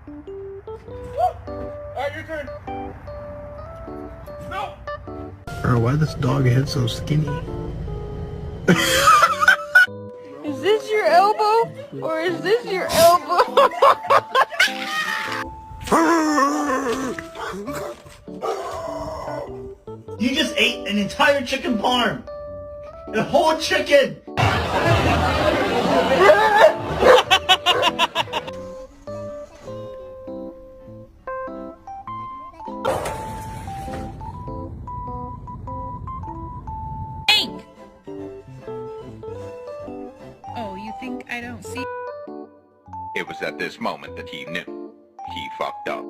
Alright, your turn. No! Bro, why this dog head so skinny? Is this your elbow? Or is this your elbow? You just ate an entire chicken parm! A whole chicken! Oh, you think I don't see? It was at this moment that he knew. He fucked up.